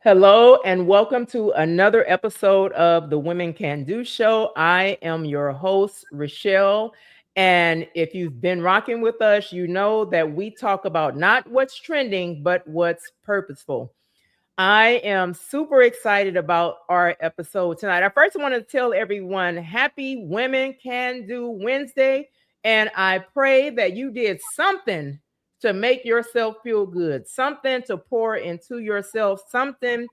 Hello and welcome to another episode of the Women Can Do Show. I am your host, Rochelle. And if you've been rocking with us, you know that we talk about not what's trending, but what's purposeful. I am super excited about our episode tonight. I first want to tell everyone happy Women Can Do Wednesday. And I pray that you did something to make yourself feel good, something to pour into yourself, something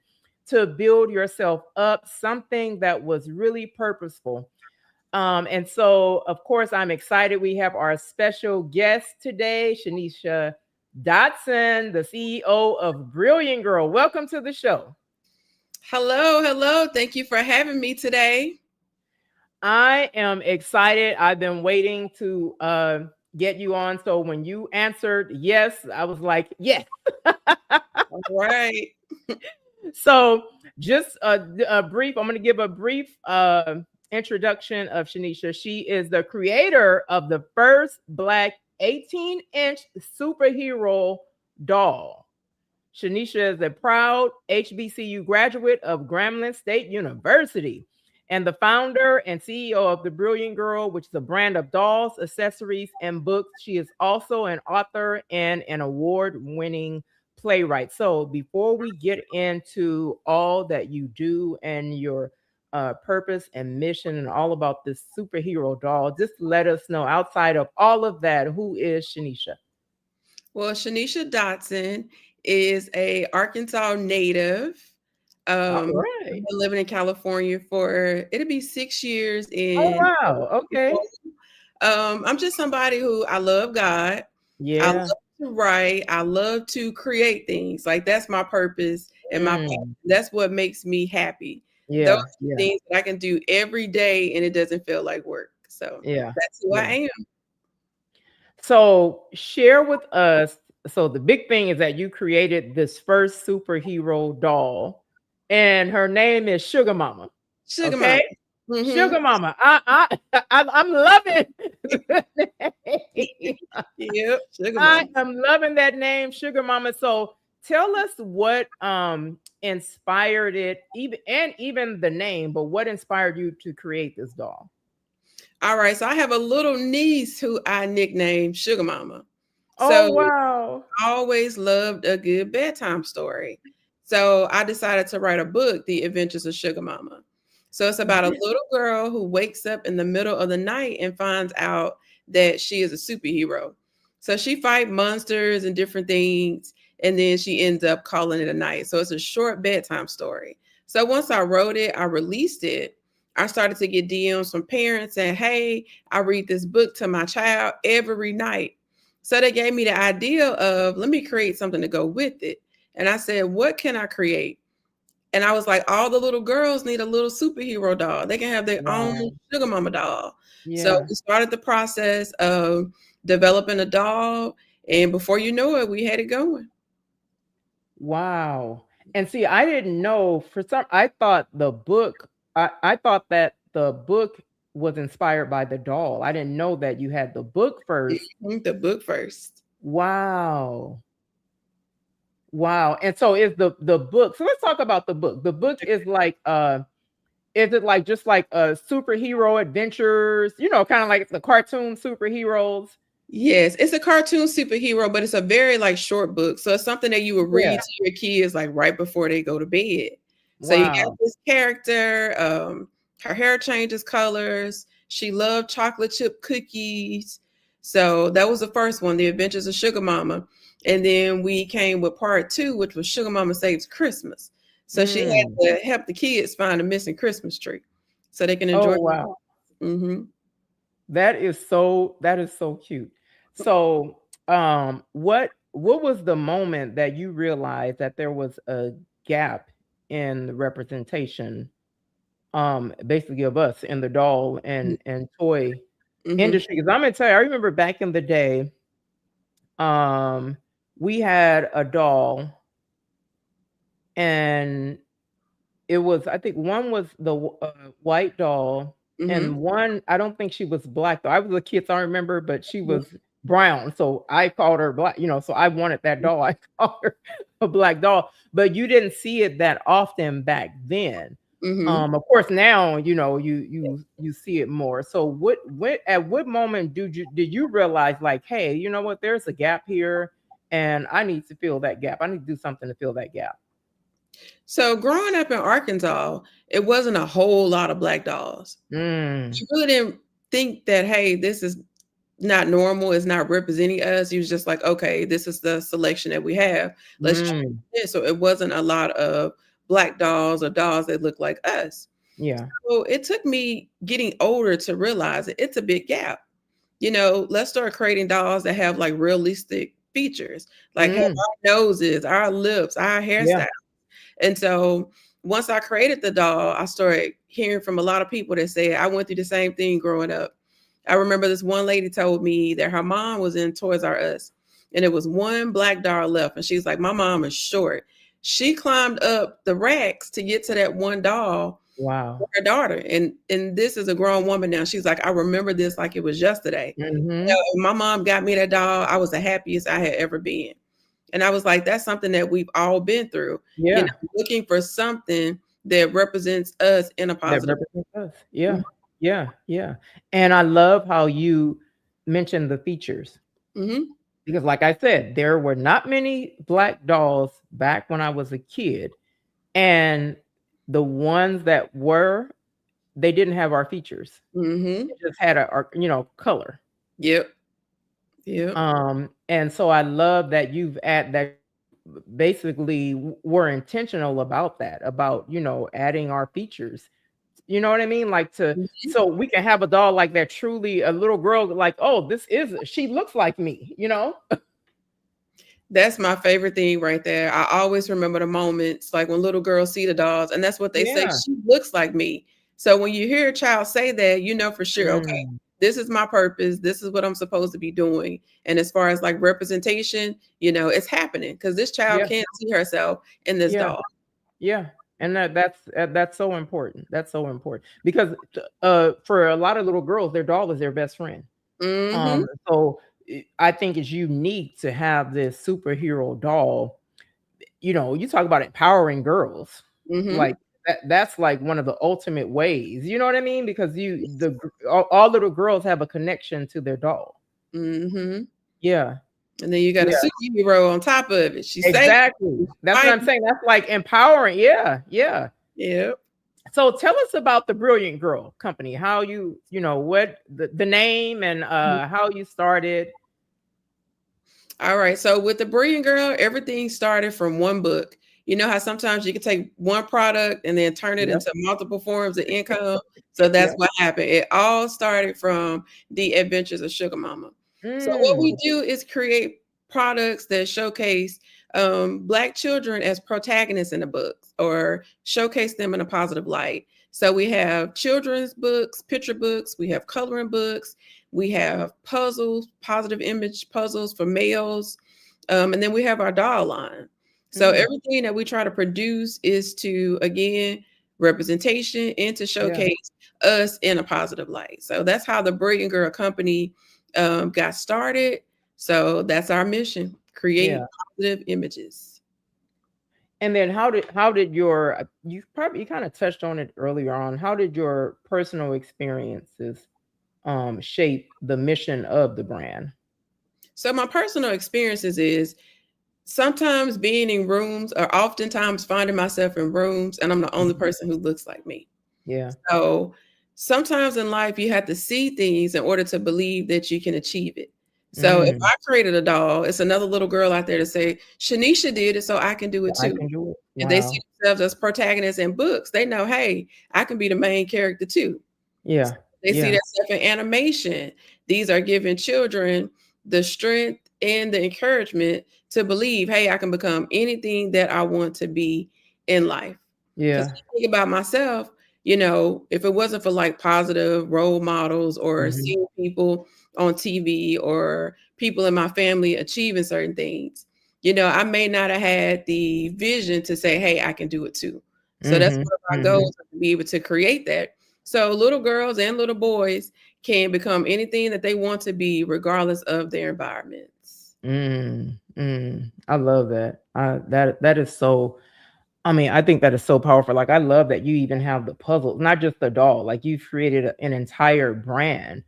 to build yourself up, something that was really purposeful. And so, of course, I'm excited. We have our special guest today, Shaneisha Dodson, the CEO of Brilliant Girl. Welcome to the show. Hello, hello. Thank you for having me today. I am excited. I've been waiting to get you on. So when you answered yes, I was like, yes. All right. So just a brief, I'm going to give a brief introduction of Shaneisha. She is the creator of the first Black 18-inch superhero doll. Shaneisha is a proud HBCU graduate of Grambling State University and the founder and CEO of The Brilliant Girl, which is a brand of dolls, accessories, and books. She is also an author and an award-winning playwright. So before we get into all that you do and your purpose and mission and all about this superhero doll, just let us know, outside of all of that, who is Shaneisha? Well, Shaneisha Dodson is a Arkansas native. All I've right. been living in California for it'll be 6 years Oh, in. wow. Okay. I'm just somebody who I love God. I love Yeah. to write. I love to create things. Like that's my purpose and my passion. Mm. That's what makes me happy. Those Yeah. are Yeah. things that I can do every day and it doesn't feel like work. So Yeah. that's who Yeah. I am. So share with us. So the big thing is that you created this first superhero doll, and her name is Sugar Mama. Sugar mama. Okay, Mm-hmm. Sugar Mama. I'm loving the name. Yep, sugar I mama. am loving that name, Sugar Mama. So tell us what inspired it, even the name, but what inspired you to create this doll? All right, so I have a little niece who I nicknamed Sugar Mama. Oh So wow. I always loved a good bedtime story. So I decided to write a book, The Adventures of Sugar Mama. So it's about a little girl who wakes up in the middle of the night and finds out that she is a superhero. So she fight monsters and different things, and then she ends up calling it a night. So it's a short bedtime story. So once I wrote it, I released it. I started to get DMs from parents saying, "Hey, I read this book to my child every night." So they gave me the idea of let me create something to go with it. And I said, what can I create? And I was like, all the little girls need a little superhero doll. They can have their own Wow. sugar mama doll. So Yeah. we started the process of developing a doll. And before you know it, we had it going. Wow. And see, I didn't know for some I thought the book I thought that the book was inspired by the doll. I didn't know that you had the book first. The book first. Wow. Wow. And so is the book. So let's talk about the book. The book is it like just like superhero adventures, kind of like the cartoon superheroes? Yes, it's a cartoon superhero, but it's a very like short book. So it's something that you would read Yeah. to your kids like right before they go to bed. So you got Wow. this character, her hair changes colors. She loved chocolate chip cookies. So that was the first one, The Adventures of Sugar Mama. And then we came with part two, which was Sugar Mama Saves Christmas. So she had Mm. to help the kids find a missing Christmas tree so they can enjoy. Oh wow. Mm-hmm. That is so cute. So, what was the moment that you realized that there was a gap in the representation, basically of us in the doll and toy Mm-hmm. industry? Because I'm gonna tell you, I remember back in the day, um, we had a doll, and it was, I think one was the white doll, Mm-hmm. and one, I don't think she was black though. I was a kid, so I don't remember, but she was brown, so I called her black, so I wanted that doll. I called her a black doll, but you didn't see it that often back then. Mm-hmm. Of course, now you see it more. So at what moment did you realize, like, hey, you know what, there's a gap here, and I need to fill that gap. I need to do something to fill that gap. So growing up in Arkansas, it wasn't a whole lot of black dolls. Mm, You really didn't think that, hey, this is not normal, it's not representing us. You was just like, okay, this is the selection that we have. Let's try mm, it. So it wasn't a lot of black dolls or dolls that look like us. yeah. So it took me getting older to realize that it's a big gap. Let's start creating dolls that have like realistic features, like have Mm, our noses, our lips, our yeah. hairstyle. And so once I created the doll, I started hearing from a lot of people that said, I went through the same thing growing up. I remember this one lady told me that her mom was in Toys R Us and it was one black doll left. And she's like, my mom is short. She climbed up the racks to get to that one doll for Wow. her daughter. And this is a grown woman now. She's like, I remember this like it was yesterday. Mm-hmm. When my mom got me that doll, I was the happiest I had ever been. And I was like, that's something that we've all been through, Yeah. looking for something that represents us in a That positive. represents us. Yeah. Yeah. Yeah. And I love how you mentioned the features, Mm-hmm. because, like I said, there were not many black dolls back when I was a kid. And the ones that were, they didn't have our features. Mm-hmm. It just had color. Yep. Yep. And so I love that basically were intentional about that, about, adding our features. You know what I mean? Like, Mhm. so we can have a doll like that, truly a little girl, like, oh, she looks like me. That's my favorite thing right there. I always remember the moments like when little girls see the dolls, and that's what they say. Yeah. She looks like me. So when you hear a child say that, you know for sure, okay, Mm, this is my purpose. This is what I'm supposed to be doing. And as far as like representation, it's happening because this child yeah. can't see herself in this Yeah. doll. Yeah. And that's so important. That's so important because for a lot of little girls, their doll is their best friend. Mm-hmm. So I think it's unique to have this superhero doll. You talk about empowering girls. Mm-hmm. Like, that's like one of the ultimate ways. You know what I mean? Because all little girls have a connection to their doll. Mm-hmm. Yeah. And then you got a Yeah. superhero on top of it. She saved Exactly. That's what I'm fighting. saying. That's like empowering. Yeah. Yeah. Yep. So tell us about the Brilliant Girl Company. How what the name, and how you started. All right. So with the Brilliant Girl, everything started from one book. You know how sometimes you can take one product and then turn it Yeah. into multiple forms of income. So that's Yeah. what happened. It all started from The Adventures of Sugar Mama. So what we Mm, do is create products that showcase Black children as protagonists in the books or showcase them in a positive light. So we have children's books, picture books, we have coloring books, we have puzzles, positive image puzzles for males. And then we have our doll line. So mm, everything that we try to produce is to, again, representation and to yeah. showcase us in a positive light. So that's how the Brilliant Girl Company got started. So that's our mission, Yeah. create positive images. And then how did your you kind of touched on it earlier on. How did your personal experiences shape the mission of the brand? So my personal experiences is sometimes being in rooms or oftentimes finding myself in rooms and I'm the only Mhm. person who looks like me. Yeah. So sometimes in life, you have to see things in order to believe that you can achieve it. So if Mm, I created a doll, it's another little girl out there to say, Shaneisha did it, so I can do it I too. can do it. If they see Wow. themselves as protagonists in books, they know, hey, I can be the main character too. Yeah. They see Yeah. that stuff in animation. These are giving children the strength and the encouragement to believe, hey, I can become anything that I want to be in life. Because Yeah. I think about myself, if it wasn't for like positive role models or Mhm. seeing people on TV or people in my family achieving certain things, I may not have had the vision to say, hey, I can do it too. So that's Mhm. one of our Mhm. goals, to be able to create that. So little girls and little boys can become anything that they want to be, regardless of their environments. I love that. That is so. I mean, I think that is so powerful. Like, I love that you even have the puzzle, not just the doll. Like, you've created an entire brand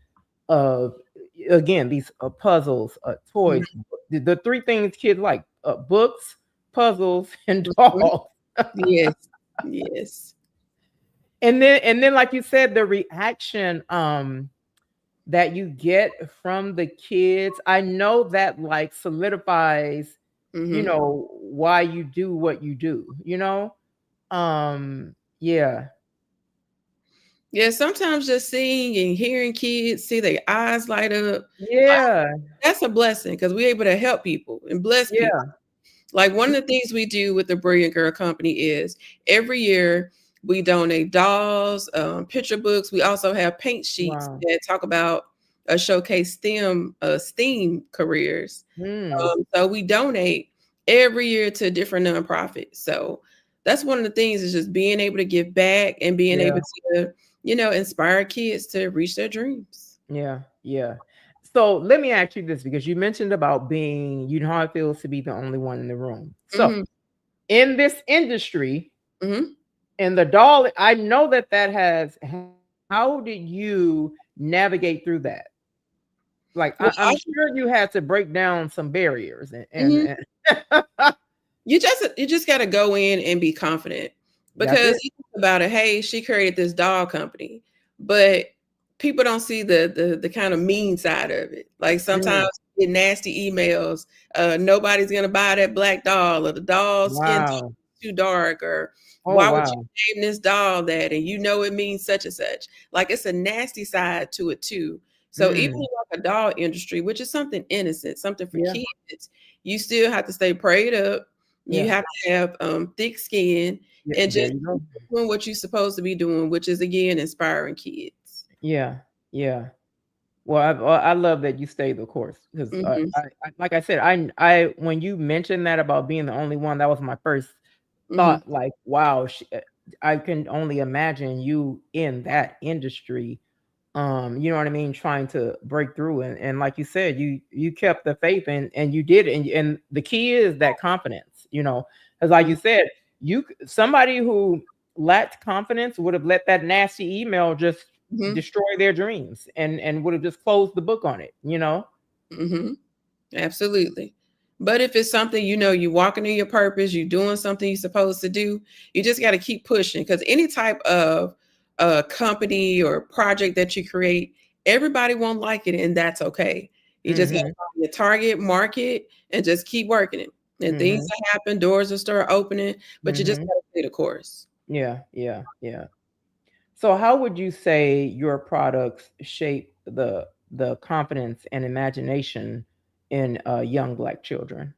of, again, these puzzles, toys, the three things kids like: books, puzzles, and Mhm. dolls. Yes. Yes. And then, like you said, the reaction that you get from the kids, I know that like solidifies, Hmm. why you do what you do. Yeah. Yeah, sometimes just seeing and hearing kids see their eyes light up, like, Yeah. that's a blessing because we're able to help people and bless people. Yeah. Like, one of the things we do with the Brilliant Girl Company is every year we donate dolls, picture books. We also have paint sheets Wow. that talk about showcase STEAM careers. Mm. So we donate every year to different nonprofits. So that's one of the things, is just being able to give back and being Yeah. able to, inspire kids to reach their dreams. Yeah. Yeah. So let me ask you this, because you mentioned about being, how it feels to be the only one in the room. So Hmm. in this industry, Hmm. and the doll, I know that has, how did you navigate through that? Like, Well, I'm sure you had to break down some barriers, mhm. and You just got to go in and be confident, that's because it. you think about it. Hey, she created this doll company, but people don't see the kind of mean side of it. Like, sometimes Mm, you get nasty emails. Nobody's gonna buy that black doll, or the doll skin tone wow. is too dark, or Oh, why would you wow. name this doll that? And it means such and such. Like, it's a nasty side to it too. So even in Mm, like a doll industry, which is something innocent, something for yeah, kids, you still have to stay prayed up. You yeah, have to have thick skin yeah, and there just you go. doing what you're supposed to be doing, which is, again, inspiring kids. Yeah, yeah. Well, I love that you stayed the course, because Mhm, like I said, I when you mentioned that about being the only one, that was my first mhm, thought. Like, wow, I can only imagine you in that industry. You know what I mean, trying to break through, and like you said, you kept the faith, and you did, and the key is that confidence, because like mhm, you said, somebody who lacked confidence would have let that nasty email just mhm, destroy their dreams, and would have just closed the book on it. mhm. Absolutely. But if it's something, you're walking in your purpose, you're doing something you're supposed to do, you just got to keep pushing, because any type of company or project that you create, everybody won't like it, and that's okay. You just got to Mhm. find your target market and just keep working it. And things Mhm. will happen, doors will start opening, but you just Mhm. got to stay the course. Yeah, yeah, yeah. So how would you say your products shape the confidence and imagination in young Black children?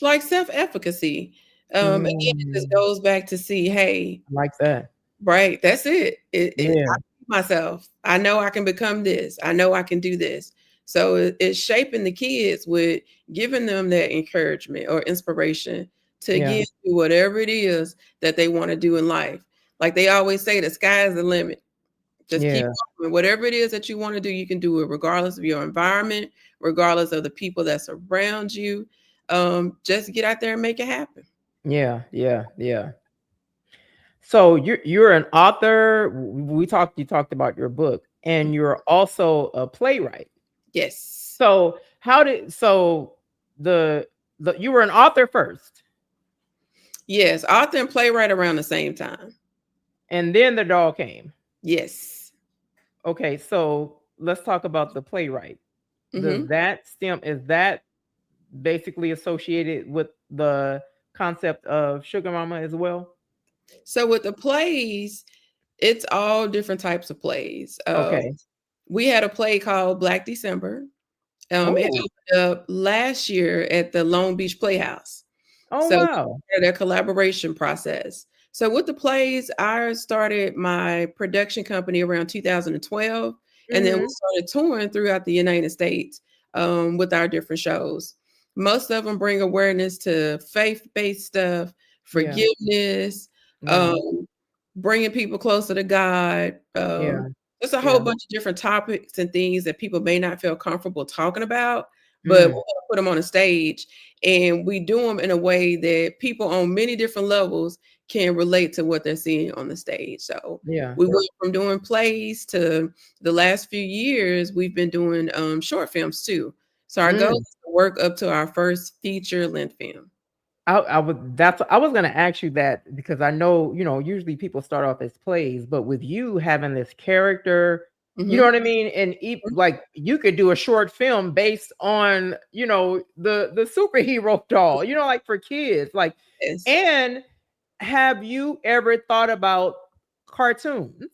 Like self-efficacy. Again, it just Mm, goes back to see, hey, I like that. right, that's it. I Yeah, see myself. I know I can become this. I know I can do this. So it's shaping the kids with giving them that encouragement or inspiration to yeah, get to whatever it is that they want to do in life. Like they always say, the sky is the limit. Just keep yeah, going. Whatever it is that you want to do, you can do it regardless of your environment, regardless of the people that's around you. Just get out there and make it happen. yeah, yeah, yeah. So you're an author. You talked about your book, and you're also a playwright. Yes. So the you were an author first, Yes. Author and playwright around the same time. and then the doll came. Yes. Okay, so let's talk about the playwright. Does Mhm. that stem is that basically associated with the concept of sugar mama as well? So with the plays, it's all different types of plays. Okay. We had a play called Black December. It Oh. opened up last year at the Long Beach Playhouse. Oh, So we wow. started their collaboration process. So with the plays, I started my production company around 2012, and then we Mhm. started touring throughout the United States with our different shows. Most of them bring awareness to faith-based stuff, Yeah. forgiveness, Yeah. um, bringing people closer to God. Yeah. It's a whole Yeah. bunch of different topics and things that people may not feel comfortable talking about, but we're Mm, gonna put them on a stage, and we do them in a way that people on many different levels can relate to what they're seeing on the stage. So yeah. we went from doing plays to the last few years, we've been doing short films too. So our goal Mm. is to work up to our first feature length film. I would that's I was gonna ask you that because I know, usually people start off as plays, but with you having this character, you know Hmm. what I mean? And like you could do a short film based on, the superhero doll, like for kids. Like, Yes. and have you ever thought about cartoons?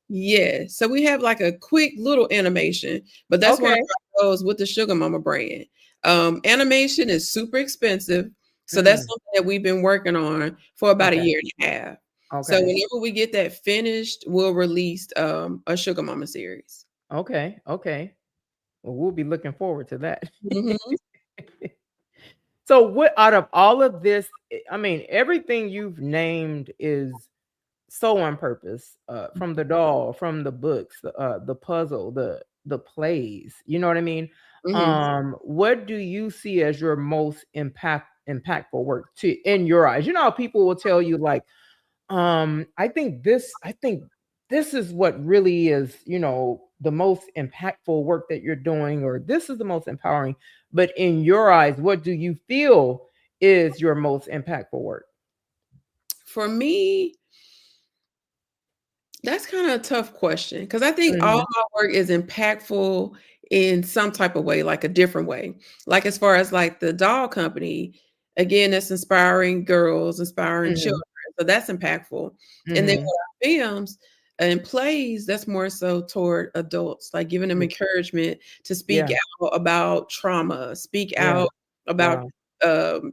Yeah, so we have like a quick little animation, but that's one of Okay. our goals with the Sugar Mama brand. Animation is super expensive, so that's Mm, something that we've been working on for about a okay. year and a half. So Okay. whenever we get that finished, we'll release a Sugar Mama series. Okay. Okay. Well, we'll be looking forward to that. Mhm, So what out of all of this, I mean, everything you've named is so on purpose. From the doll, from the books, the puzzle, the plays. You know what I mean? mhm. What do you see as your most impactful work to in your eyes? You know how people will tell you like, I think this is what really is, the most impactful work that you're doing, or this is the most empowering. But in your eyes, what do you feel is your most impactful work? For me, that's kinda a tough question because I think all Mhm, my work is impactful in some type of way, like a different way. Like, as far as, like, the doll company, again, that's inspiring girls, inspiring children, mhm, so that's impactful. And then mhm. with our films and plays, that's more so toward adults, like, giving them Y encouragement to speak Yeah, out about trauma, speak yeah. out about, Wow.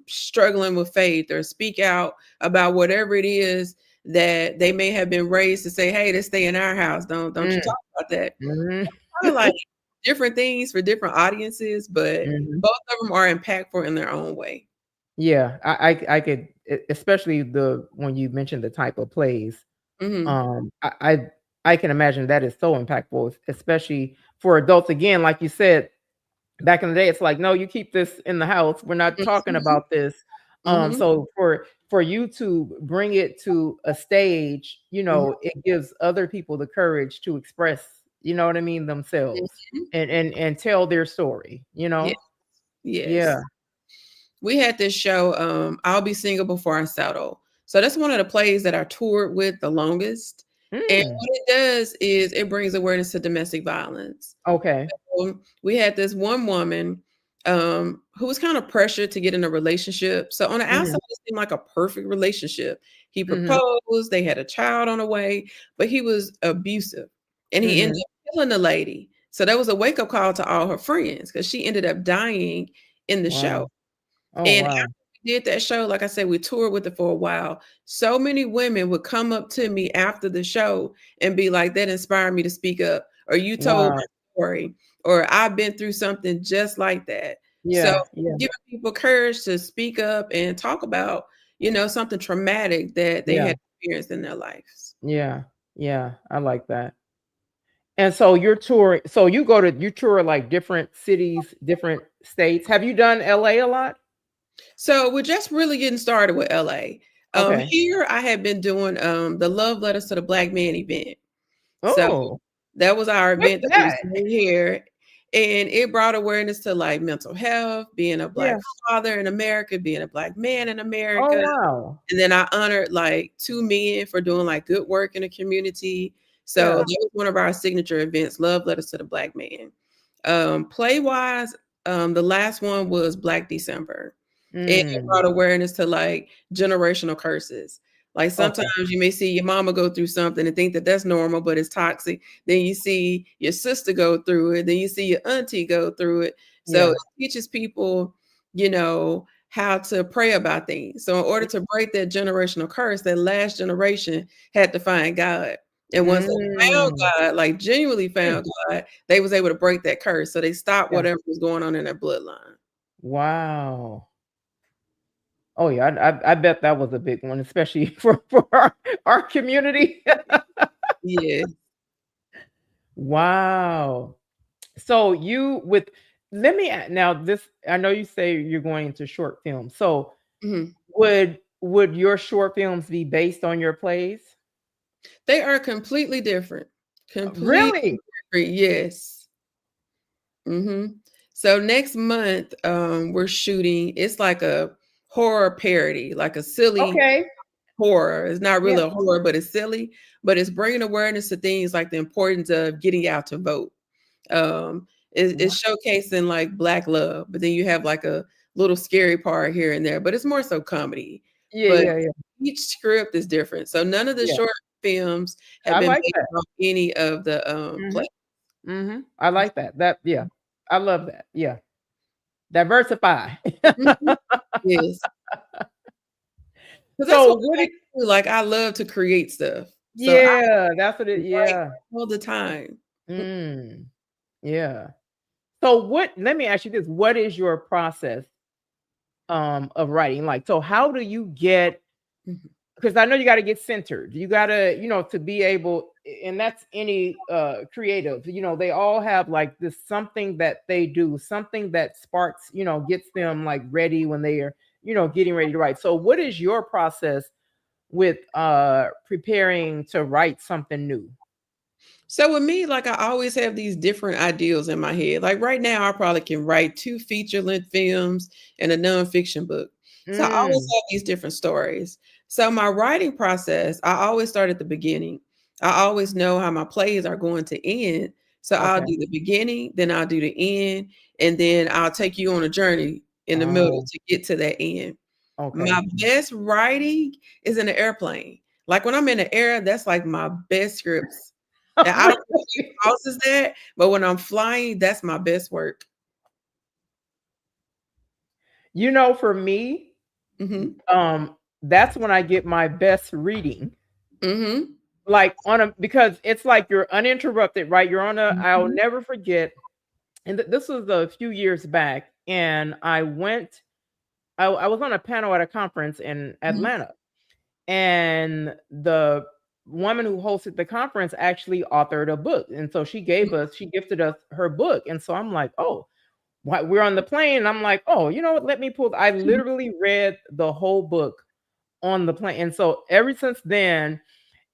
struggling with faith, or speak out about whatever it is that they may have been raised to say, "Hey, this stay in our house. Don't you Mm, talk about that." mhm. Kinda like different things for different audiences, but Mhm. both of them are impactful in their own way. Yeah, I could especially the when you mentioned the type of plays, Mhm. um, I I I can imagine that is so impactful, especially for adults. Again, like you said, back in the day, it's like, "No, you keep this in the house. We're not talking Mhm. about this." Mhm. So for you to bring it to a stage, Mhm. it gives other people the courage to express, you know what I mean, themselves Mhm. and tell their story, you Yes. know? Yeah. Yes. We had this show, I'll Be Single Before I Settle. So that's one of the plays that I toured with the longest, and Mm, what it does is it brings awareness to domestic violence. okay. We had this one woman, who was kind of pressured to get in a relationship. So on the outside, Mhm, it seemed like a perfect relationship. He mhm, proposed, they had a child on the way, but he was abusive, and he ended mhm. up killing the lady. So that was a wake up call to all her friends because she ended up dying in the show. Wow. Oh, And wow. after we did that show, like I said, we toured with it for a while. So many women would come up to me after the show and be like, "That inspired me to speak up," or "You told Wow. my story," or "I've been through something just like that." So Yeah, yeah, giving people courage to speak up and talk about, something traumatic that they yeah, had experienced in their lives. yeah, yeah, I like that. And so you're touring so you tour, like, different cities, different states. Have you done LA a lot? So we're just really getting started with LA. Okay. Here I have been doing the Love Letters to the Black Man event. So Oh, that was our what's event that we was that? doing here, and it brought awareness to, like, mental health, being a Black Yeah. father in America, being a Black man in Oh, America, wow. and then I honored, like, 2 men for doing, like, good work in the community. So Yeah. that was one of our signature events, Love Letters to the Black Man. Play-wise, the last one was Black December, and it Mm, brought awareness to, like, generational curses. Like, sometimes okay. you may see your mama go through something and think that that's normal, but it's toxic. Then you see your sister go through it, then you see your auntie go through it. So it Yeah. teaches people, how to pray about things. So in order to break that generational curse, that last generation had to find God. And once they found Mm, God, like genuinely mm, found God, they was able to break that curse. So they stopped yeah. whatever was going on in their bloodline. Wow. Oh, yeah, I bet that was a big one, especially for our community. Yeah. Wow. So you with let me now this I know you say you're going into short films. So Mhm. would your short films be based on your plays? They are completely different. Completely Really? different, yes. Mhm. So next month, we're shooting it's like a horror parody, like a silly Okay. horror. It's not Yeah. really a horror, but it's silly, but it's bringing awareness to things like the importance of getting out to vote. Wow. It's showcasing like Black love, but then you have like a little scary part here and there, but it's more so comedy. Yeah, But yeah, yeah. each script is different. So none of the Yeah. short films have I been like based that. on any of the Mhm. play. Mhm. I like that. That yeah. I love that. Yeah. Diversify. Mhm. Yes. 'Cause that's So what what I it do, like, I love to create stuff. So I yeah, that's what it write yeah. all the time. Mm. Yeah. So what let me ask you this, what is your process of writing? Like, so how do you get Mhm. because I know you got to get centered. You got to, to be able, and that's any creative, they all have like this something that they do, something that sparks, gets them like ready when they are, getting ready to write. So what is your process with preparing to write something new? So with me, like, I always have these different ideals in my head. Like, right now, I probably can write 2 feature-length films and a nonfiction book. So I always Mm, have these different stories. So my writing process, I always start at the beginning. I always know how my plays are going to end. So I'll okay. do the beginning, then I'll do the end, and then I'll take you on a journey in the middle Oh, to get to that end. My okay. best writing is in the airplane. Like, when I'm in the air, that's like my best scripts. And I don't know if Really? causes that, but when I'm flying, that's my best work. For me, Mhm. that's when I get my best reading. Mhm. Like, on a because it's like you're uninterrupted, right? You're on a I'll Mhm. never forget, and this was a few years back, and I was on a panel at a conference in Mhm. Atlanta, and the woman who hosted the conference actually authored a book, and so she gifted us her book, and so I'm like, "Oh," we're on the plane, and I'm like, "Oh, you know what? Let me pull." I Mhm. literally read the whole book on the plane, and so ever since then,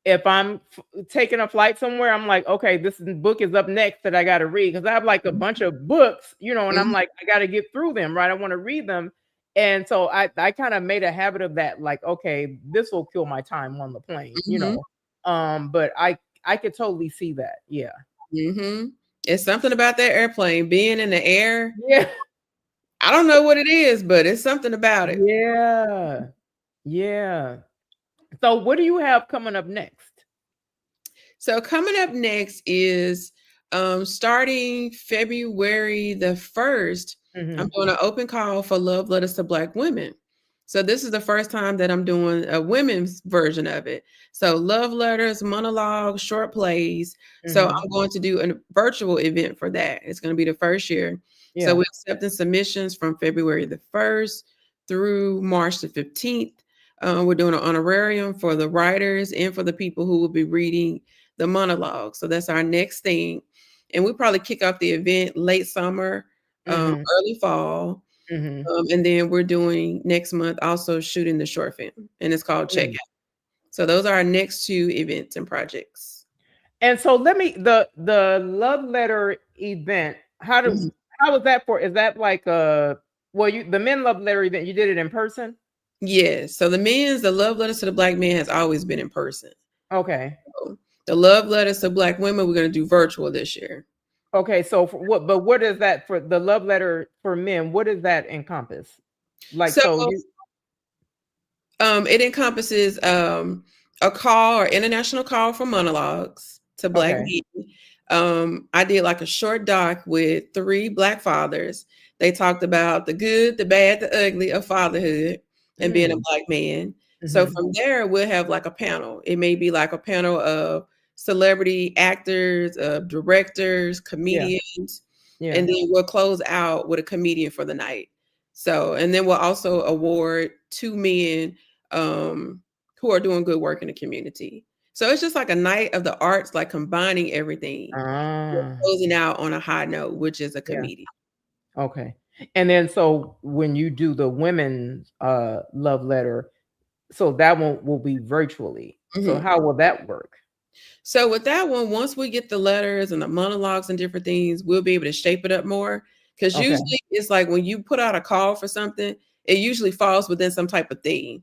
if I'm taking a flight somewhere, I'm like, okay, book is up next that I got to read because I have like a bunch of books, and I'm Mhm. like, I got to get through them, right? I want to read them, and so I kind of made a habit of that, like, okay, this will kill my time on the plane. Mhm. But I could totally see that, yeah, Mhm. It's something about that airplane being in the air. yeah, I don't know what it is, but it's something about it. yeah, yeah. So what do you have coming up next? So coming up next is starting February the 1st, I'm Hmm. doing an open call for love letters to Black women. So this is the first time that I'm doing a women's version of it. So love letters, monologues, short plays. So Hmm. I'm going to do a virtual event for that. It's going to be the first year. So Yeah. we're accepting submissions from February the 1st through March the 15th. We're doing an honorarium for the writers and for the people who will be reading the monologue. So that's our next thing. And we probably kick off the event late summer, Hmm. early fall. Hmm. And then we're doing next month also shooting the short film, and it's called Checkout. So those are our next 2 events and projects. And so let me the love letter event. Mhm. How was that for? Is that like well you the men love letter event, you did it in person? Yes. So the love letters to the Black man has always been in person. Okay. So the love letters to Black women, we're going to do virtual this year. Okay, so for what is that for the love letter for men? What does that encompass? Like So so you It encompasses a call or international call for monologues to Black okay. men. I did like a short doc with 3 Black fathers. They talked about the good, the bad, the ugly of fatherhood and being a Mm, Black man. So mhm. from there, we'll have like a panel. It may be like a panel of celebrity actors, directors, Yeah. comedians, Yeah. and then we'll close out with a comedian for the night. So, and then we'll also award 2 men who are doing good work in the community. So it's just like a night of the arts, like combining everything, but Ah, closing out on a high note, which is a yeah. comedian. Okay. And then so when you do the women's love letter, so that one will be virtually. So Mhm. how will that work? So with that one, once we get the letters and the monologues and different things, we'll be able to shape it up more. Because Okay. usually it's like when you put out a call for something, it usually falls within some type of theme.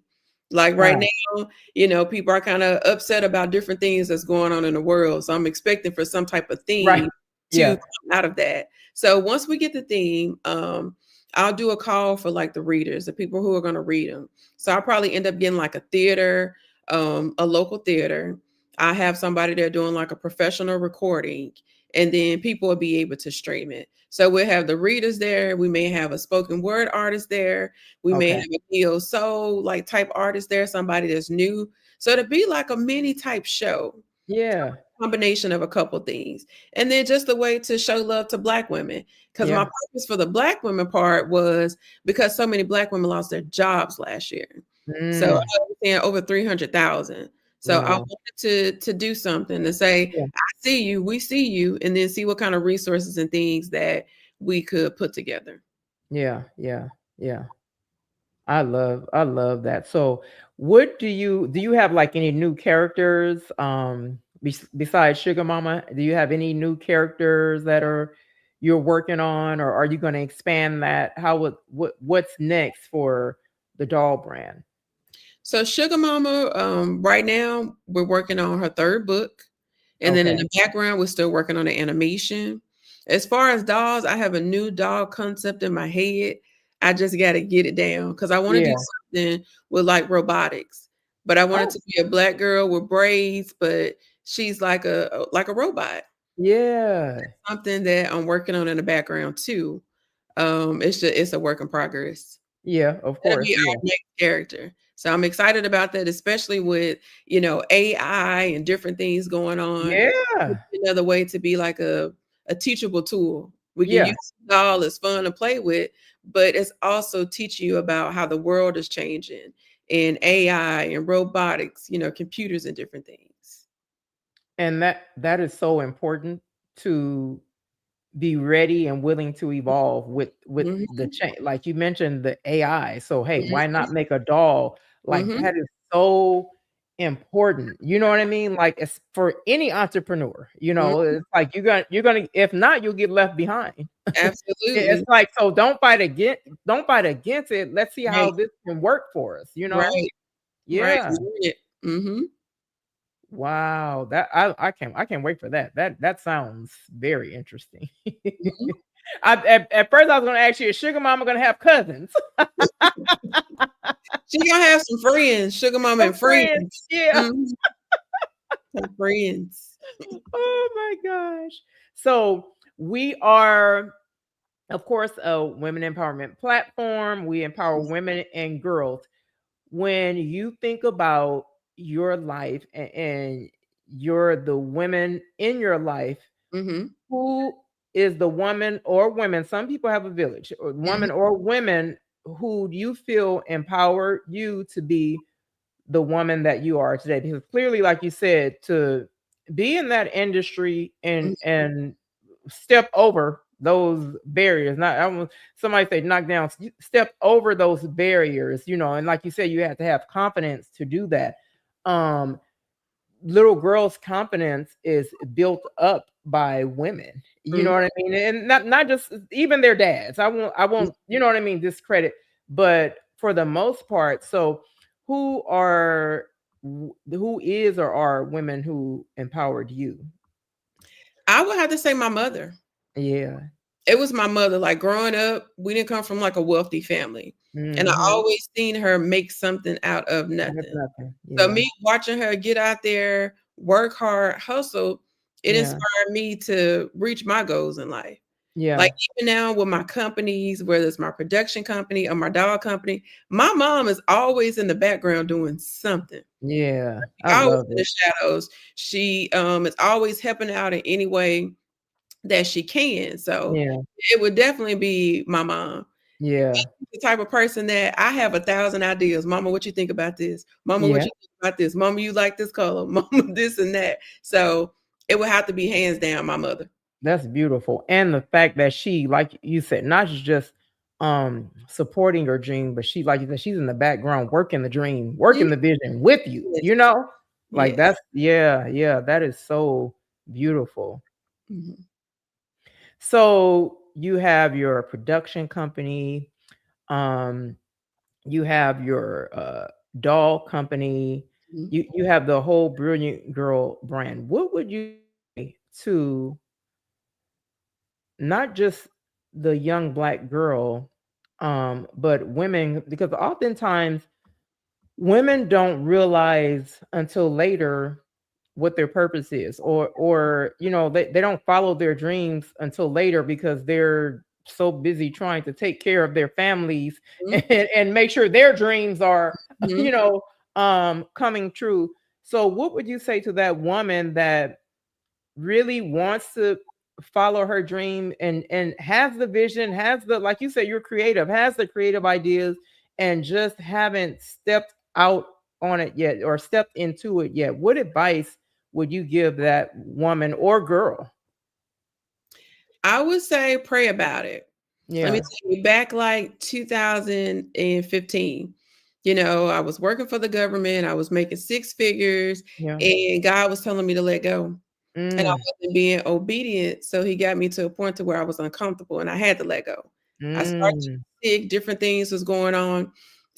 Like right Ah, now, people are kind of upset about different things that's going on in the world. So I'm expecting for some type of right. theme to Yeah. come out of that. So once we get the theme, I'll do a call for like the readers, the people who are going to read them. So I'll probably end up getting like a theater, a local theater. I have somebody there doing like a professional recording, and then people will be able to stream it. So we'll have the readers there. We may have a spoken word artist there. We may Okay. have a neo soul like type artist there, somebody that's new. So to be like a mini type show, Yeah. combination of a couple things. And then just a way to show love to Black women. Because my Yeah. purpose for the Black women part was because so many Black women lost their jobs last year. So I Mm, was saying over 300,000. So I wow. wanted to do something to say, Yeah. I see you, we see you, and then see what kind of resources and things that we could put together. Yeah. Yeah. Yeah. I love that. So, what do you have like any new characters besides Sugar Mama? Do you have any new characters that are you're working on, or are you going to expand that? How would what's next for the doll brand? So Sugar Mama, right now we're working on her third book, and then in Okay. the background we're still working on the animation. As far as dolls, I have a new doll concept in my head. I just got to get it down because I want to do Yeah. something with like robotics, but I want it Oh, to be a Black girl with braids, but she's like a robot. yeah. Something that I'm working on in the background too. It's a work in progress. Yeah, of That'll course. be Yeah. our next character. So I'm excited about that, especially with, AI and different things going on. It's Yeah. another way to be like a teachable tool. We can Yeah. use it all as fun to play with, but it's also teaching you about how the world is changing and AI and robotics, computers and different things. And that is so important to be ready and willing to evolve with Mhm, the change. Like you mentioned the AI. So hey, why mhm, not make a doll? Like mhm, that is so important. You know what I mean? Like it's for any entrepreneur, mhm. it's like you're gonna if not, you'll get left behind. It's Absolutely. like so don't fight against it. Let's see how Right, this can work for us. right, right. Yeah. Learn it. Mhm. Wow, that I can't wait for that. That sounds very interesting. Mhm. At first I was gonna ask you, is Sugar Mama gonna have cousins? She gonna have some friends, sugar mama Some and friends, friends. yeah. Mhm, some friends. Oh my gosh. So we are, of course, a women empowerment platform. We empower women and girls. When you think about your life and you're the women in your life, Mhm, who is the woman or women, some people have a village, or mhm, woman or women who you feel empower you to be the woman that you are today? Because clearly, like you said, to be in that industry mhm, and step over those barriers, not I want somebody say knock down, step over those barriers, and like you said, you have to have confidence to do that. Um, Little girls' confidence is built up by women. You know mhm. what I mean? And not just even their dads. I won't, you know what I mean, discredit, but for the most part. So who is or are women who empowered you? I would have to say my mother. Yeah. It was my mother, like, growing up, we didn't come from, like, a wealthy family, and I Mhm. always seen her make something out of That's nothing. nothing. So Yeah. me watching her get out there, work hard, hustle, it Yeah. inspired me to reach my goals in life. Like, Yeah. even now with my companies, whether it's my production company or my dog company, my mom is always in the background doing something. Yeah. I Always love in the it. shadows. She, is always helping out in any way that she can, so Yeah. it would definitely be my mom. Yeah. The type of person that I have 1,000 ideas. Mama, what you think about this? Mama, what Yeah. you think about this? Mama, you like this color? Mama, this and that. So it would have to be hands down my mother. That's beautiful. And the fact that she, like you said, not just supporting your dream, but she, like you said, she's in the background working the dream, Mhm. working the vision with you, Yes. you know? Like Yes. that's yeah, yeah, that is so beautiful. Mhm. So you have your production company, um, you have your doll company, Mhm. you have the whole Brilliant Girl brand. What would you say to not just the young black girl, but women, because oftentimes women don't realize until later what their purpose is, or they don't follow their dreams until later because they're so busy trying to take care of their families Mhm. and make sure their dreams are you Mhm. know coming true. So what would you say to that woman that really wants to follow her dream and has the vision, has the, like you said, you're creative, has the creative ideas, and just haven't stepped out on it yet or stepped into it yet? What advice would you give that woman or girl? I would say pray about it. Let me Yeah. tell you, back like 2015, I was working for the government. I was making six figures, Yeah. and God was telling me to let go. And I Mm, wasn't being obedient, so he got me to a point to where I was uncomfortable and I had to let go. I started to mm, get sick, different things was going on,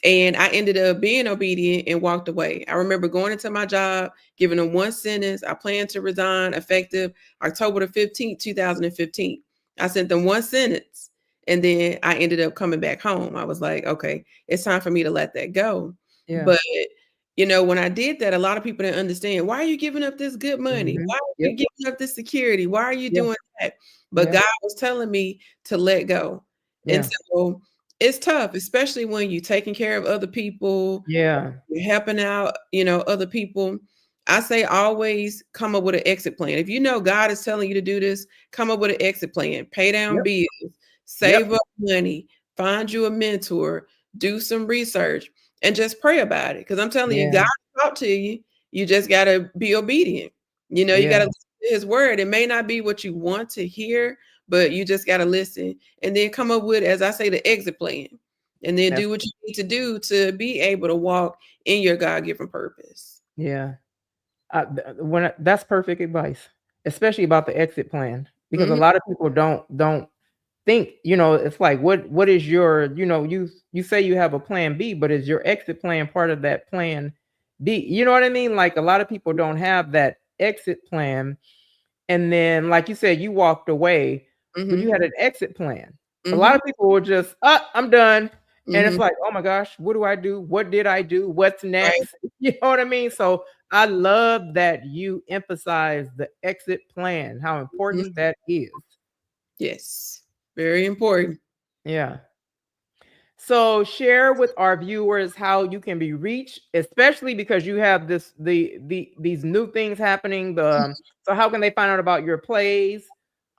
and I ended up being obedient and walked away. I remember going into my job, giving them one sentence. I plan to resign effective October the 15th, 2015. I sent them one sentence, and then I ended up coming back home. I was like, okay, it's time for me to let that go. yeah. But when I did that, a lot of people didn't understand. Why are you giving up this good money? Hmm. Why are Yep. you giving up this security? Why are you Yeah. doing that? But Yeah. God was telling me to let go. And Yeah. so it's tough, especially when you're taking care of other people, Yeah. you're helping out, other people. I say always come up with an exit plan. If you know God is telling you to do this, come up with an exit plan. Pay down Yep. bills, Yep. save up money, find you a mentor, do some research, and just pray about it. Because I'm telling you, God Yeah. will talk to you. You just got to be obedient. You got Yeah. to listen to his word. It may not be what you want to hear, but you just got to listen and then come up with, as I say, the exit plan. And then That's do what you need to do to be able to walk in your God-given purpose. yeah. That's perfect advice, especially about the exit plan, because a Mhm, lot of people don't think, it's like, what is your, you say you have a plan B, but is your exit plan part of that plan B? You know what I mean? Like a lot of people don't have that exit plan. And then, like you said, you walked away, but you mhm, had an exit plan. A lot mhm, of people will just, I'm done. And it's mhm, like, oh my gosh, what do I do? What did I do? What's right, next? You know what I mean? So I love that you emphasize the exit plan, how mhm, important that is. yes, very important. Yeah. So share with our viewers how you can be reached, especially because you have these new things happening. So how can they find out about your plays,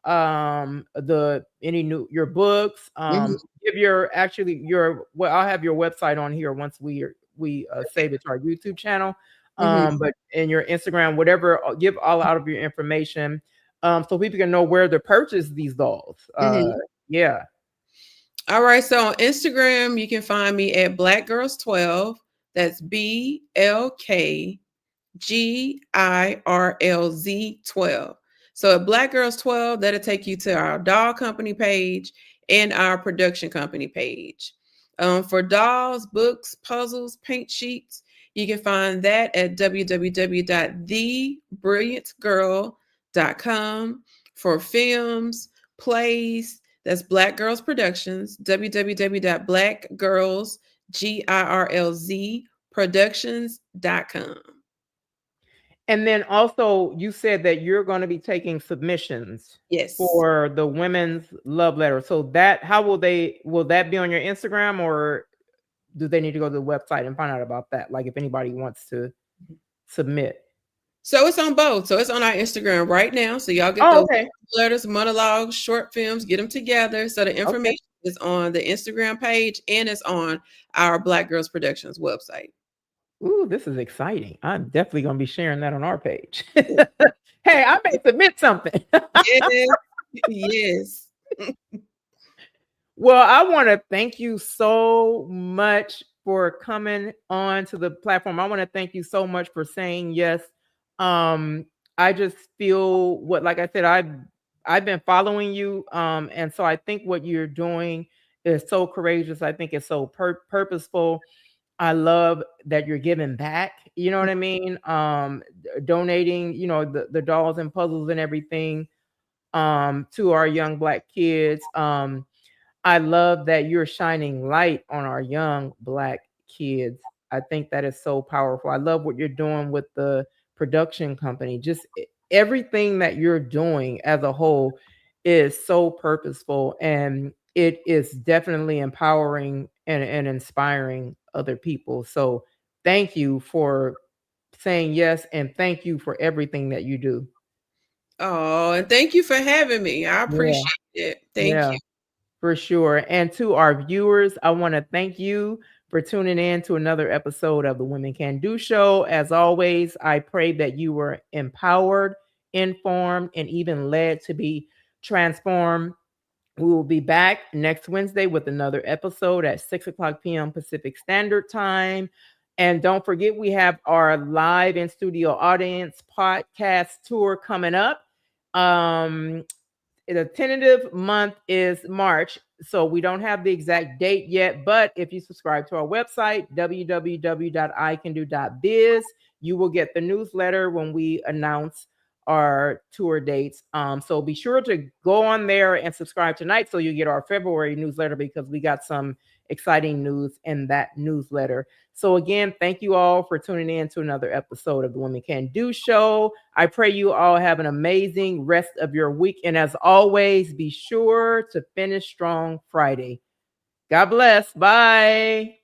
the any new your books? Mhm, Give your well, I'll have your website on here once we save it to our YouTube channel. mhm, But in your Instagram, whatever, give all out of your information, so people can know where to purchase these dolls. mhm. Yeah, All right, so on Instagram, you can find me at Black Girls 12. That's BLKGIRLZ 12. So at Black Girls 12, that'll take you to our doll company page and our production company page. For dolls, books, puzzles, paint sheets, you can find that at www.thebrilliantgirl.com. For films, plays, that's Black Girls Productions, www.blackgirlsgirlz productions.com. and then also you said that you're going to be taking submissions Yes. for the women's love letter. So that how will that be on your Instagram, or do they need to go to the website and find out about that? Like if anybody wants to submit. So it's on both. So it's on our Instagram right now. So y'all get Oh, those okay. letters, monologues, short films, get them together. So the Okay. information is on the Instagram page and it's on our Black Girls Productions website. Ooh, this is exciting. I'm definitely going to be sharing that on our page. Hey, I may submit something. Yes, yes. Well, I want to thank you so much for coming on to the platform. I want to thank you so much for saying yes. Um, I just feel what, like I said, I've been following you, and so I think what you're doing is so courageous. I think it's so purposeful. I love that you're giving back. You know what I mean? Donating, the dolls and puzzles and everything, to our young Black kids. I love that you're shining light on our young Black kids. I think that is so powerful. I love what you're doing with the production company. Just everything that you're doing as a whole is so purposeful, and it is definitely empowering and inspiring other people. So thank you for saying yes, and thank you for everything that you do. Oh, and thank you for having me. I Yeah. appreciate it. Thank Yeah. you. For sure. And to our viewers, I want to thank you for tuning in to another episode of the Women Can Do Show. As always, I pray that you were empowered, informed, and even led to be transformed. We will be back next Wednesday with another episode at 6 o'clock p.m. Pacific Standard Time. And don't forget, we have our live in studio audience podcast tour coming up. Um, the tentative month is March, so we don't have the exact date yet. But if you subscribe to our website, www.icando.biz, you will get the newsletter when we announce our tour dates. So be sure to go on there and subscribe tonight so you get our February newsletter, because we got some exciting news in that newsletter. So again, thank you all for tuning in to another episode of the Women Can Do Show. I pray you all have an amazing rest of your week. And as always, be sure to finish strong Friday. God bless. Bye.